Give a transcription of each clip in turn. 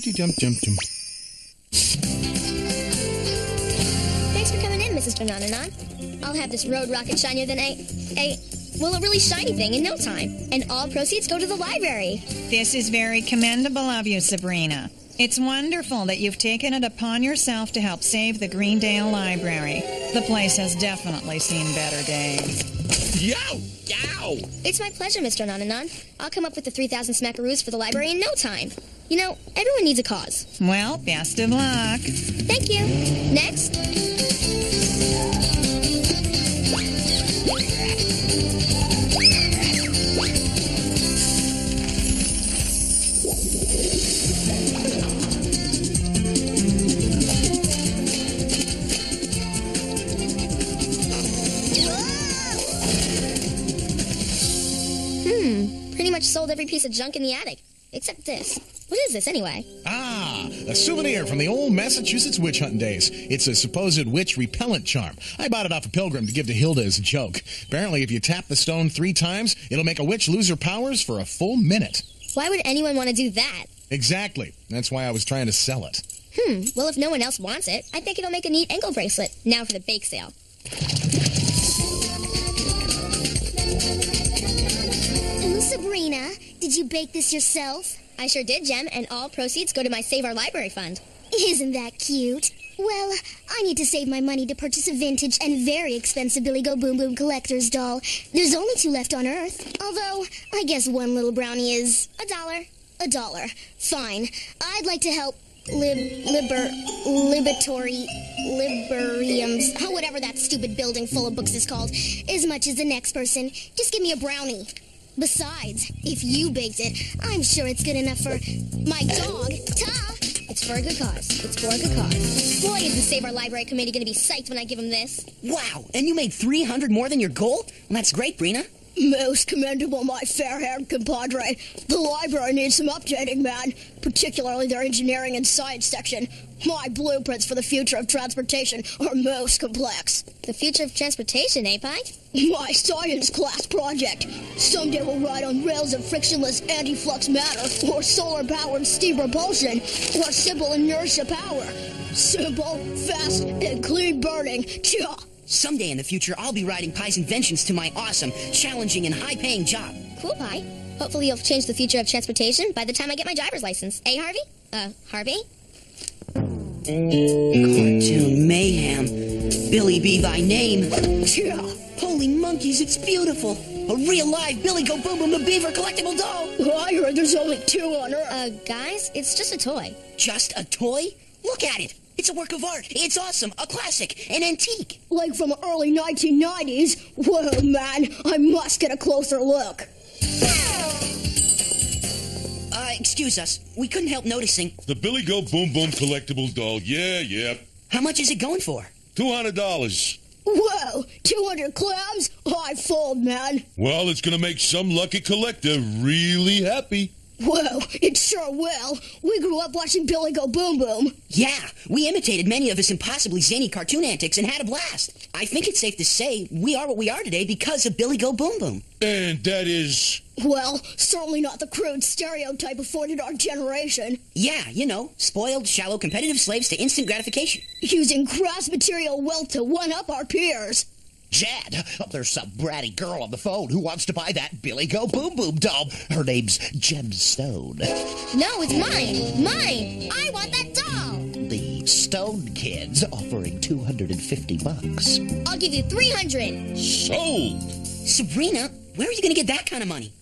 Thanks for coming in, Mrs. Donanan. I'll have this road rocket shinier than a really shiny thing in no time. And all proceeds go to the library. This is very commendable of you, Sabrina. It's wonderful that you've taken it upon yourself to help save the Greendale Library. The place has definitely seen better days. Yow! Yow! It's my pleasure, Mr. Donanan. I'll come up with the 3,000 smackaroos for the library in no time. You know, everyone needs a cause. Well, best of luck. Thank you. Next. Pretty much sold every piece of junk in the attic. Except this. What is this, anyway? Ah, a souvenir from the old Massachusetts witch hunting days. It's a supposed witch repellent charm. I bought it off a pilgrim to give to Hilda as a joke. Apparently, if you tap the stone 3 times, it'll make a witch lose her powers for a full minute. Why would anyone want to do that? Exactly. That's why I was trying to sell it. Well, if no one else wants it, I think it'll make a neat ankle bracelet. Now for the bake sale. Ooh, Sabrina, did you bake this yourself? I sure did, Jem, and all proceeds go to my Save Our Library fund. Isn't that cute? Well, I need to save my money to purchase a vintage and very expensive Billy Go Boom Boom collector's doll. There's only 2 left on Earth. Although, I guess one little brownie is $1. $1. Fine. I'd like to help Librariums, whatever that stupid building full of books is called, as much as the next person. Just give me a brownie. Besides, if you baked it, I'm sure it's good enough for my dog, Ta. It's for a good cause. It's for a good cause. Boy, is the Save Our Library committee going to be psyched when I give them this. Wow, and you made 300 more than your goal? Well, that's great, Brina. Most commendable, my fair-haired compadre. The library needs some updating, man. Particularly their engineering and science section. My blueprints for the future of transportation are most complex. The future of transportation, eh, Pike? My science class project. Someday we'll ride on rails of frictionless anti-flux matter, or solar-powered steam propulsion, or simple inertia power. Simple, fast, and clean burning. Cha! Someday in the future, I'll be riding Pi's inventions to my awesome, challenging, and high-paying job. Cool, Pi. Hopefully you'll change the future of transportation by the time I get my driver's license. Eh, Harvey? Harvey? Cartoon mayhem. Billy be thy name. Yeah. Holy monkeys, it's beautiful. A real live Billy Go Boom Boom the Beaver collectible doll. I heard there's only 2 on Earth. Guys, it's just a toy. Just a toy? Look at it. It's a work of art. It's awesome. A classic. An antique. Like from the early 1990s? Whoa, man. I must get a closer look. Excuse us. We couldn't help noticing. The Billy Go Boom Boom collectible doll. Yeah. How much is it going for? $200. Whoa, 200 clams? I fold, man. Well, it's going to make some lucky collector really happy. Whoa, it sure will. We grew up watching Billy Go Boom Boom. Yeah, we imitated many of his impossibly zany cartoon antics and had a blast. I think it's safe to say we are what we are today because of Billy Go Boom Boom. And that is... Well, certainly not the crude stereotype afforded our generation. Yeah, spoiled, shallow, competitive slaves to instant gratification. Using crass material wealth to one-up our peers. Jad, there's some bratty girl on the phone who wants to buy that Billy Go Boom Boom doll. Her name's Gemstone. No, it's mine. Mine. I want that doll. The Stone Kid's offering $250. I'll give you $300. Sold. Sabrina, where are you going to get that kind of money?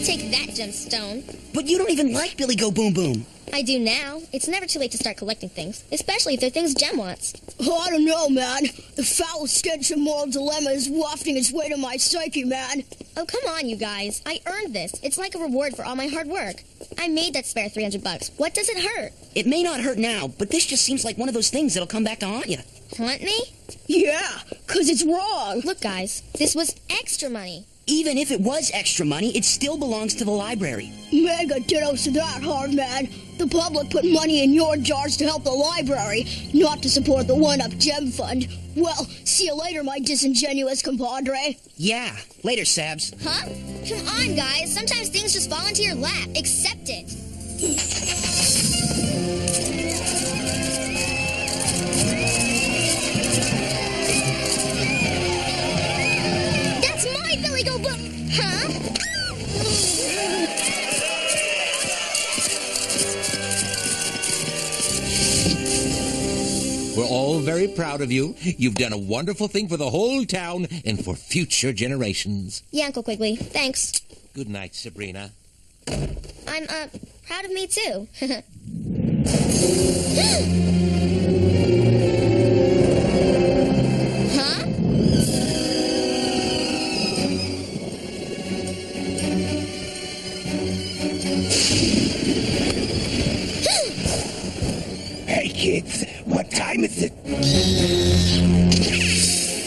Take that, Gemstone. But you don't even like Billy Go Boom Boom. I do now. It's never too late to start collecting things, especially if they're things Gem wants. Oh, I don't know, man. The foul stench of moral dilemma is wafting its way to my psyche, man. Oh, come on, you guys. I earned this. It's like a reward for all my hard work. I made that spare $300. What does it hurt? It may not hurt now, but this just seems like one of those things that'll come back to haunt you. Haunt me? Yeah, 'cause it's wrong. Look, guys, this was extra money. Even if it was extra money, it still belongs to the library. Mega dittos to that, hard man. The public put money in your jars to help the library, not to support the one-up gem fund. Well, see you later, my disingenuous compadre. Yeah, later, Sabs. Huh? Come on, guys. Sometimes things just fall into your lap. Accept it. That's my Billy Go Boom! Huh? We're all very proud of you. You've done a wonderful thing for the whole town and for future generations. Yeah, Uncle Quigley. Thanks. Good night, Sabrina. I'm, proud of me, too. Huh? Hey, kids, what time is it?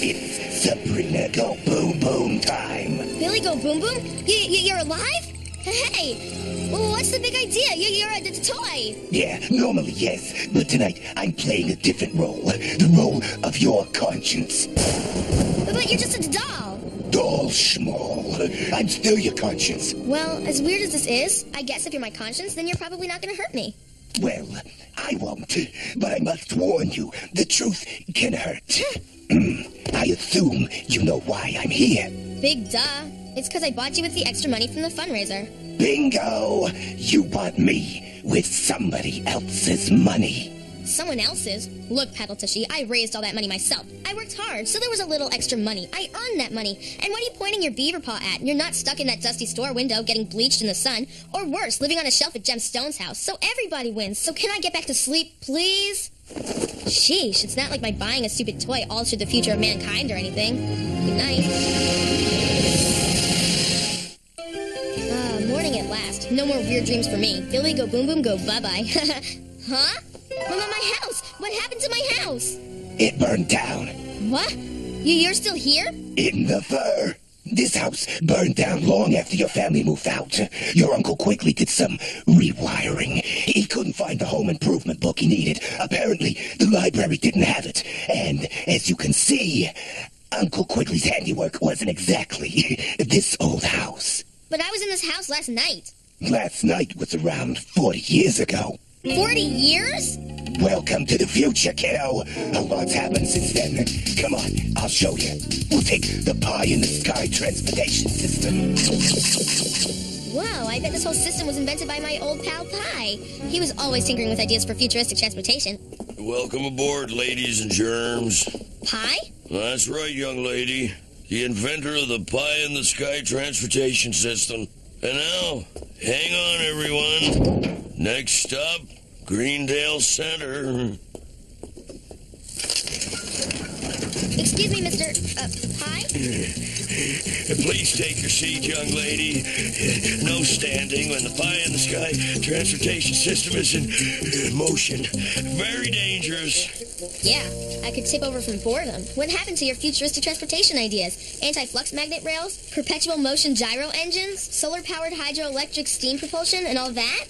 It's Sabrina Go Boom Boom time. Billy Go Boom Boom? You're alive? Hey, well, what's the big idea? You're a toy. Yeah, normally yes, but tonight I'm playing a different role. The role of your conscience. But you're just a doll. Doll schmall. I'm still your conscience. Well, as weird as this is, I guess if you're my conscience, then you're probably not going to hurt me. Well, I won't, but I must warn you, the truth can hurt. I assume you know why I'm here. Big duh. It's because I bought you with the extra money from the fundraiser. Bingo! You bought me with somebody else's money. Someone else's? Look, Paddletushy, I raised all that money myself. I worked hard, so there was a little extra money. I earned that money. And what are you pointing your beaver paw at? You're not stuck in that dusty store window getting bleached in the sun. Or worse, living on a shelf at Jem Stone's house. So everybody wins. So can I get back to sleep, please? Sheesh, it's not like my buying a stupid toy altered the future of mankind or anything. Good night. Morning at last. No more weird dreams for me. Billy Go Boom Boom Go bye-bye. Huh? My house! What happened to my house? It burned down. What? You're still here? In the fur. This house burned down long after your family moved out. Your Uncle quickly did some rewiring. He couldn't find the home improvement book he needed. Apparently, the library didn't have it. And as you can see, Uncle Quigley's handiwork wasn't exactly this old house. But I was in this house last night. Last night was around 40 years ago. 40 years? Welcome to the future, kiddo. A lot's happened since then. Come on, I'll show you. We'll take the pie-in-the-sky transportation system. Wow, I bet this whole system was invented by my old pal Pie. He was always tinkering with ideas for futuristic transportation. Welcome aboard, ladies and germs. Pie? That's right, young lady. The inventor of the pie-in-the-sky transportation system. And now, hang on, everyone. Next stop, Greendale Center. Excuse me, Mr. Pie? Please take your seat, young lady. No standing when the pie-in-the-sky transportation system is in motion. Very dangerous. Yeah, I could tip over from boredom. What happened to your futuristic transportation ideas? Anti-flux magnet rails? Perpetual motion gyro engines? Solar-powered hydroelectric steam propulsion and all that?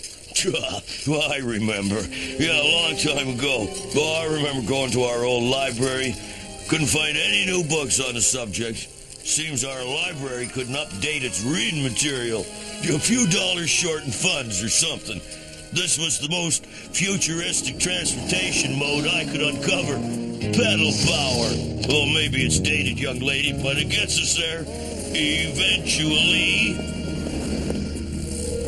Well, I remember. Yeah, a long time ago. Well, I remember going to our old library. Couldn't find any new books on the subject. Seems our library couldn't update its reading material. A few dollars short in funds or something. This was the most futuristic transportation mode I could uncover. Pedal power. Well, maybe it's dated, young lady, but it gets us there. Eventually.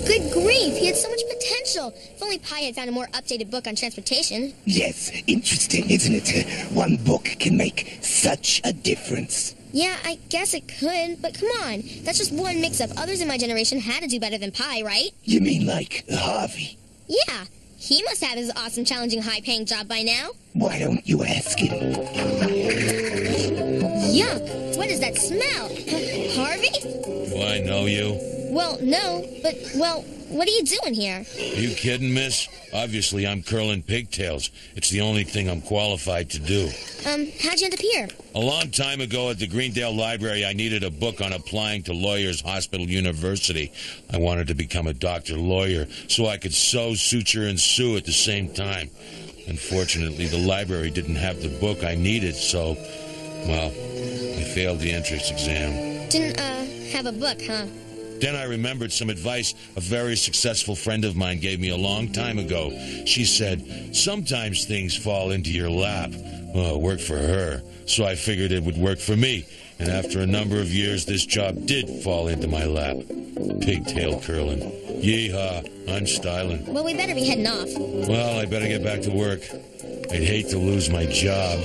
Good grief, he had so much potential. If only Pie had found a more updated book on transportation. Yes, interesting, isn't it? One book can make such a difference. Yeah, I guess it could, but come on. That's just one mix-up. Others in my generation had to do better than Pie, right? You mean like Harvey? Yeah, he must have his awesome, challenging, high-paying job by now. Why don't you ask him? Yuck, what is that smell? Harvey? Do I know you? Well, no, but, well, what are you doing here? Are you kidding, miss? Obviously, I'm curling pigtails. It's the only thing I'm qualified to do. How'd you end up here? A long time ago at the Greendale Library, I needed a book on applying to Lawyers Hospital University. I wanted to become a doctor lawyer so I could sew, suture, and sue at the same time. Unfortunately, the library didn't have the book I needed, so, well, I failed the entrance exam. Didn't, have a book, huh? Then I remembered some advice a very successful friend of mine gave me a long time ago. She said, sometimes things fall into your lap. Well, it worked for her, so I figured it would work for me. And after a number of years, this job did fall into my lap. Pigtail curling. Yeehaw, I'm styling. Well, we better be heading off. Well, I better get back to work. I'd hate to lose my job.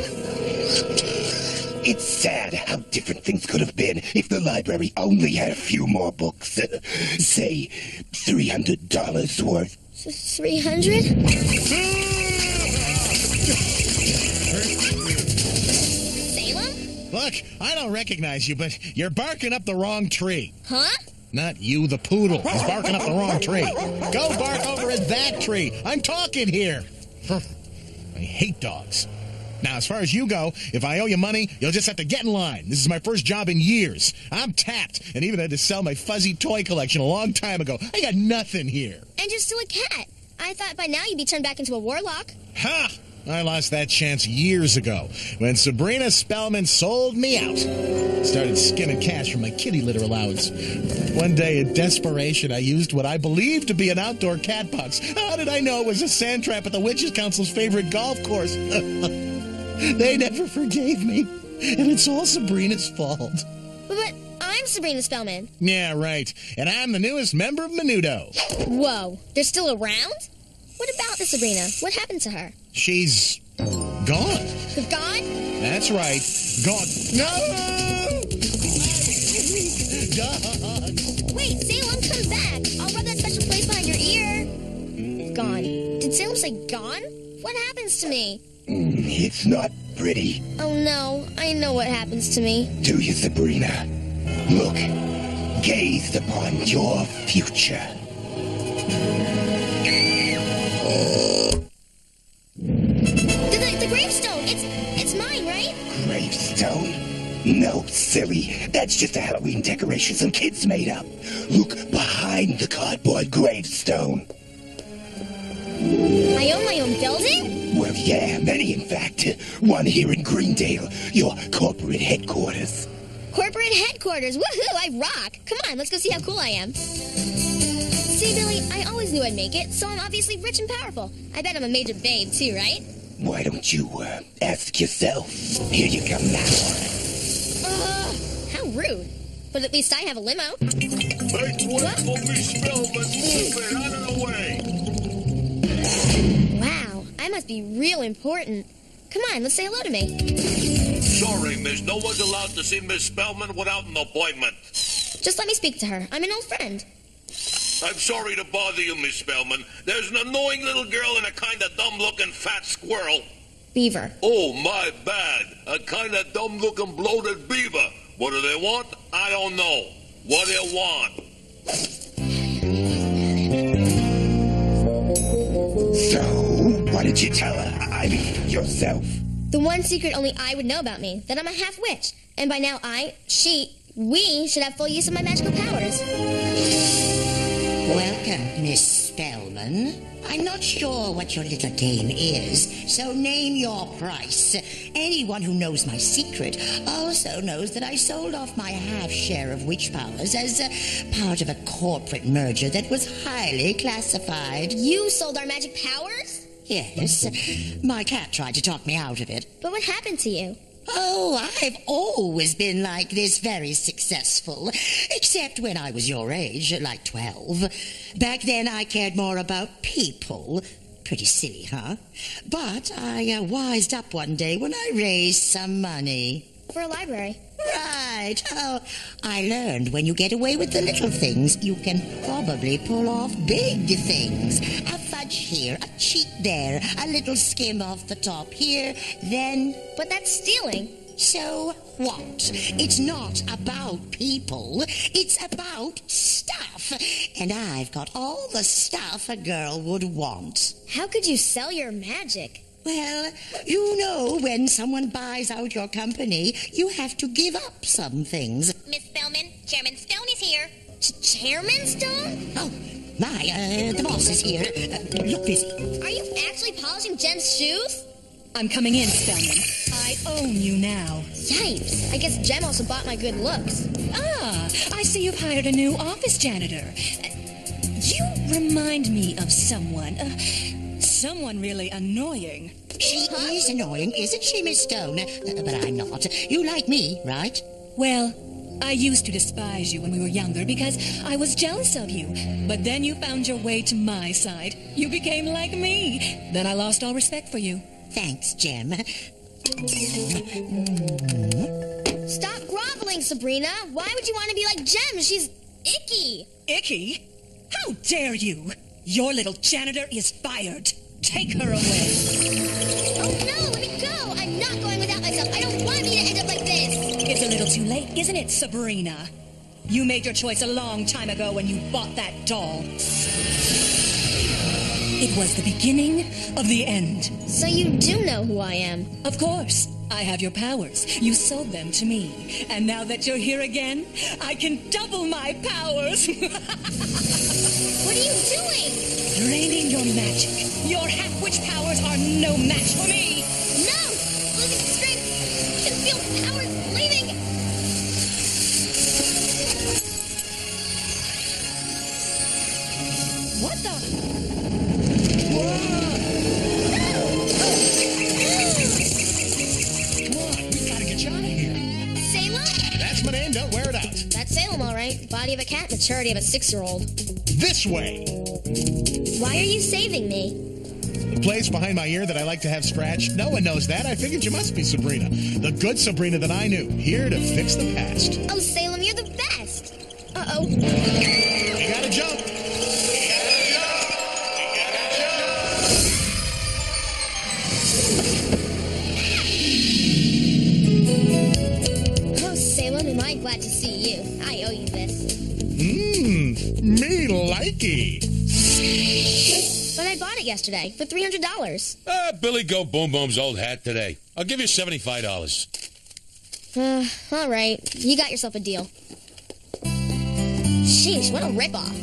It's sad how different things could have been if the library only had a few more books. Say, $300 worth. 300? Salem? Look, I don't recognize you, but you're barking up the wrong tree. Huh? Not you, the poodle. He's barking up the wrong tree. Go bark over at that tree. I'm talking here. I hate dogs. Now, as far as you go, if I owe you money, you'll just have to get in line. This is my first job in years. I'm tapped, and even had to sell my fuzzy toy collection a long time ago. I got nothing here. And you're still a cat. I thought by now you'd be turned back into a warlock. Ha! I lost that chance years ago when Sabrina Spellman sold me out. Started skimming cash from my kitty litter allowance. One day, in desperation, I used what I believed to be an outdoor cat box. How did I know it was a sand trap at the Witches' Council's favorite golf course? They never forgave me, and it's all Sabrina's fault. But I'm Sabrina Spellman. Yeah, right. And I'm the newest member of Menudo. Whoa, they're still around? What about the Sabrina? What happened to her? She's gone. Gone? That's right. Gone. No! Gone. Wait, Salem, come back. I'll rub that special place behind your ear. Gone. Did Salem say gone? What happens to me? It's not pretty. Oh no, I know what happens to me. Do you, Sabrina? Look, gaze upon your future. The gravestone, it's mine, right? Gravestone? No, silly. That's just a Halloween decoration some kids made up. Look behind the cardboard gravestone. I own my own building? Well, yeah, many in fact. One here in Greendale, your corporate headquarters. Corporate headquarters, woohoo, I rock. Come on, let's go see how cool I am. See, Billy, I always knew I'd make it, so I'm obviously rich and powerful. I bet I'm a major babe, too, right? Why don't you, ask yourself? Here you come now. How rude. But at least I have a limo. Make way for Miss Spellman. Move it out of the way. Wow, I must be real important. Come on, let's say hello to me. Sorry, miss. No one's allowed to see Miss Spellman without an appointment. Just let me speak to her. I'm an old friend. I'm sorry to bother you, Miss Spellman. There's an annoying little girl and a kind of dumb-looking fat squirrel. Beaver. Oh, my bad. A kind of dumb-looking bloated beaver. What do they want? I don't know. What do you want? So, what did you tell her? I mean, yourself. The one secret only I would know about me, that I'm a half-witch. And by now we should have full use of my magical powers. Welcome, Miss Spellman. I'm not sure what your little game is, so name your price. Anyone who knows my secret also knows that I sold off my half-share of witch powers as part of a corporate merger that was highly classified. You sold our magic powers? Yes. My cat tried to talk me out of it. But what happened to you? Oh, I've always been like this, very successful. Except when I was your age, like 12. Back then I cared more about people. Pretty silly, huh? But I wised up one day when I raised some money. For a library. Right. Oh, I learned when you get away with the little things, you can probably pull off big things. A fudge here, a cheat there, a little skim off the top here, then... But that's stealing. So what? It's not about people. It's about stuff. And I've got all the stuff a girl would want. How could you sell your magic? Well, you know, when someone buys out your company, you have to give up some things. Miss Spellman, Chairman Stone is here. Chairman Stone? Oh, my, the boss is here. Look busy. Are you actually polishing Jen's shoes? I'm coming in, Spellman. I own you now. Yipes. I guess Jem also bought my good looks. Ah, I see you've hired a new office janitor. You remind me of someone. Someone really annoying. She is annoying, isn't she, Miss Stone? But I'm not. You like me, right? Well, I used to despise you when we were younger because I was jealous of you. But then you found your way to my side. You became like me. Then I lost all respect for you. Thanks, Jem. Stop groveling, Sabrina. Why would you want to be like Jem? She's icky. Icky? How dare you? Your little janitor is fired. Take her away. Oh, no, let me go. I'm not going without myself. I don't want me to end up like this. It's a little too late, isn't it, Sabrina? You made your choice a long time ago when you bought that doll. It was the beginning of the end. So you do know who I am? Of course. I have your powers. You sold them to me. And now that you're here again, I can double my powers. What are you doing? Draining your magic. Your half-witch powers are no match for me. No! Losing strength. I can feel powers leaving. What the? My name, don't wear it out. That's Salem, all right. Body of a cat, maturity of a 6-year-old. This way. Why are you saving me? The place behind my ear that I like to have scratched. No one knows that. I figured you must be Sabrina. The good Sabrina that I knew. Here to fix the past. Oh, Salem, you're the best. Uh-oh. You gotta jump. Am I glad to see you. I owe you this. Me likey. But I bought it yesterday for $300. Billy Go Boom Boom's old hat today. I'll give you $75. All right. You got yourself a deal. Sheesh, what a ripoff.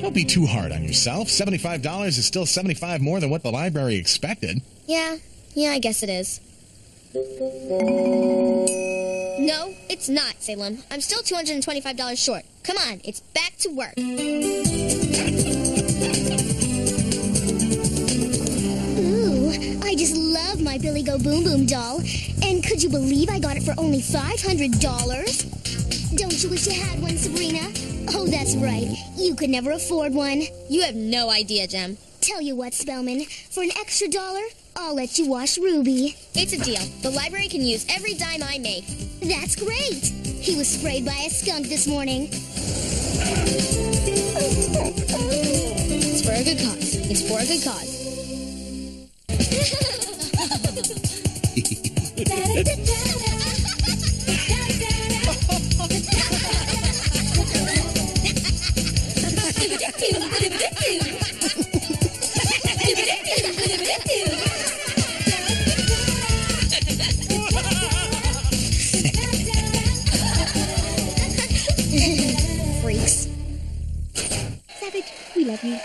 Don't be too hard on yourself. $75 is still $75 more than what the library expected. Yeah, I guess it is. No, it's not, Salem. I'm still $225 short. Come on, it's back to work. Ooh, I just love my Billy Go Boom Boom doll. And could you believe I got it for only $500? Don't you wish you had one, Sabrina? Oh, that's right. You could never afford one. You have no idea, Jem. Tell you what, Spellman, for an extra $1, I'll let you wash Ruby. It's a deal. The library can use every dime I make. That's great. He was sprayed by a skunk this morning. It's for a good cause. It's for a good cause. Freaks. Savage, we love you.